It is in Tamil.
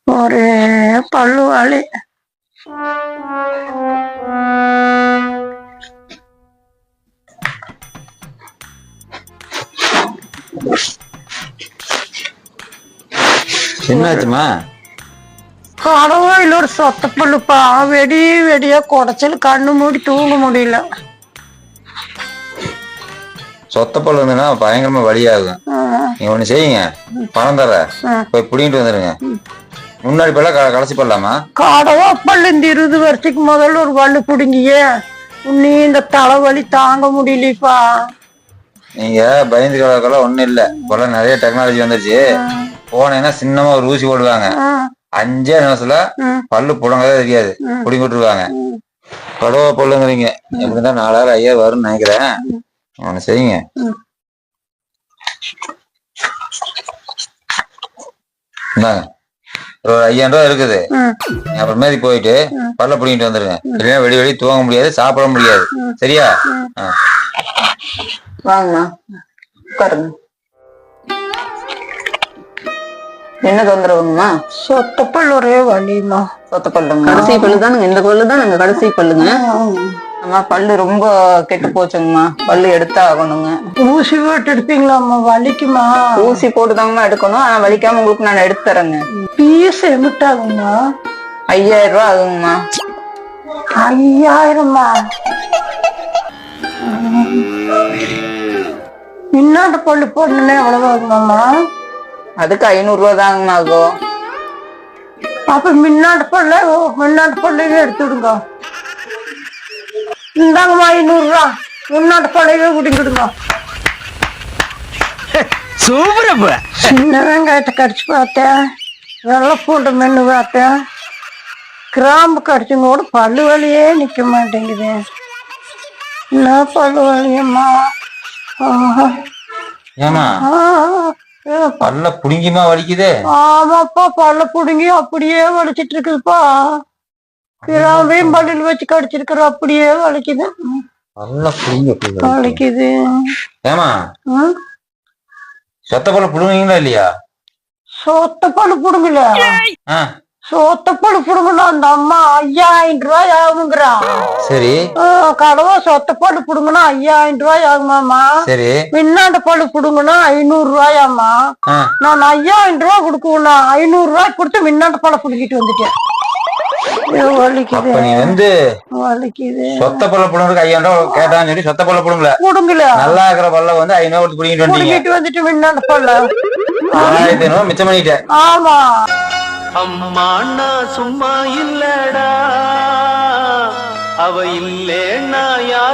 ஒரே பல்லு வலி. என்னாச்சுமா? கடவுள் ஒரு சொத்த பல்லுப்பா, வெடியா குடைச்சல், கண்ணு மூடி தூங்க முடியல. சொத்த பல்லு இருந்ததுன்னா பயங்கரமா வலியாகும். நீங்க ஒண்ணு செய்யுங்க, பணம் தர போய் புடிங்கிட்டு வந்துருங்க. முன்னாடி பல்ல கடைசி பல்லாமா? கடவா பல்லு இந்த 20 வருஷத்துக்கு முதல்ல ஒரு பல்லு புடுங்கியே, நீ இந்த தலைவலி தாங்க முடியலப்பா. நீங்க பயந்து கலக்கெல்லாம் ஒண்ணும் இல்ல, இப்ப நிறைய டெக்னாலஜி வந்துருச்சு. போனீங்கன்னா சின்னமா ஒரு ஊசி போடுவாங்க, 5 நிமிஷத்துல பல்லு புடங்கவே தெரியாது, புடிங்கி விட்டுருவாங்க. கடவா பல்லுங்கிறீங்க, எப்படிதான் 4000 5000 வரும்னு நினைக்கிறேன். ஒண்ணு செய்யுங்க, ஒரு 5000 ரூபா இருக்குது, அப்புறமேதி போயிட்டு பல்ல புடிங்கிட்டு வந்துருங்க. இல்லைன்னா வெளி தூங்க முடியாது, சாப்பிட முடியாது. சரியா? வாங்கம்மா உட்காருங்க. என்ன தொந்தரவுங்கம்மா? சொத்த பல்லு ஒரே வலிமா. சொத்த பல்லுங்க? கடைசி பல்லு தானுங்க, இந்த பல்லு தான் நாங்க கடைசி பல்லுங்க. அம்மா பல்லு ரொம்ப கெட்டு போச்சுங்கம்மா, பல்லு எடுத்தா ஆகணுங்க. ஊசி போட்டு எடுப்பீங்களாம்மா? வலிக்குமா? ஊசி போட்டுதாங்கம்மா எடுக்கணும், ஆனா வலிக்காம உங்களுக்கு நான் எடுத்து தரேங்க. பீஸ் எமிட்டாகுமா? 5000 ரூபா ஆகுங்கம்மா. 5000மா? இன்னாண்ட பல்லு போடணுன்னா எவ்வளவு ஆகுமாம்மா? அதுக்கு 500 ரூபா தாங்கம்மா ஆகும். அப்ப முன்னாடி பல்லையே எடுத்துடுங்க. இந்தாங்கம்மா 500 ரூபா, முன்னாடி பல்லையே குடிங்கிடுங்க. சூப்பரப்ப. சின்ன வெங்காயத்தை கடிச்சு பார்த்தேன், வெள்ளை பூண்டு மென்னு பார்த்தேன், கிராம்பு கடிச்சுங்க கூட பல்லு வலியே நிக்க மாட்டேங்குது. என்ன பல்லு வலியம்மா? ஏமா பல்ல புடுங்கிமா வலிக்குது? ஆமாப்பா, பல்ல புடுங்கி அப்படியே வலிச்சிட்டு இருக்குதுப்பா. கிராம்பையும் பல்லில் வச்சு கடிச்சிருக்கிற, அப்படியே வலிக்குது. பல்ல புடுங்கி வலிக்குது. ஏமா சொத்த பல்ல புடுங்குறீங்களா இல்லையா? சொத்த பல்லு புடுங்கல, சொத்த பல்லு புடுங்கணும். அந்த அம்மா 5000 ரூபாய் ஆகுங்கிறா. சரி, கடவுள் சொத்த பல்லு புடுங்கனா 5000 ரூபாய் ஆகுமாமா? சரி. பின்னாண்ட பல்லு புடுங்கனா 500 ரூபாயாமா? நான் 5000 ரூபாய் கொடுக்கணும், 500 ரூபாய் கொடுத்து முன்னாண்ட பல்ல புடுங்கிட்டு வந்துட்டேன். வலிக்குது. நீ வந்து வலிக்குது. சொத்த பல்ல புடுங்க 5000 ரூபாய் கேட்டான்னு சொல்லி சொத்த பல்ல புடுங்கல, நல்லா இருக்கிற பல்ல வந்து 500 கொடுத்து புடிங்கிட்டு வந்துட்டு முன்னாண்ட பல்ல 1500 ரூபாய் மிச்சம் பண்ணிட்டேன். ஆமா அம்மா நான் சும்மா இல்லடா, அவ இல்லேன்னா யாரும்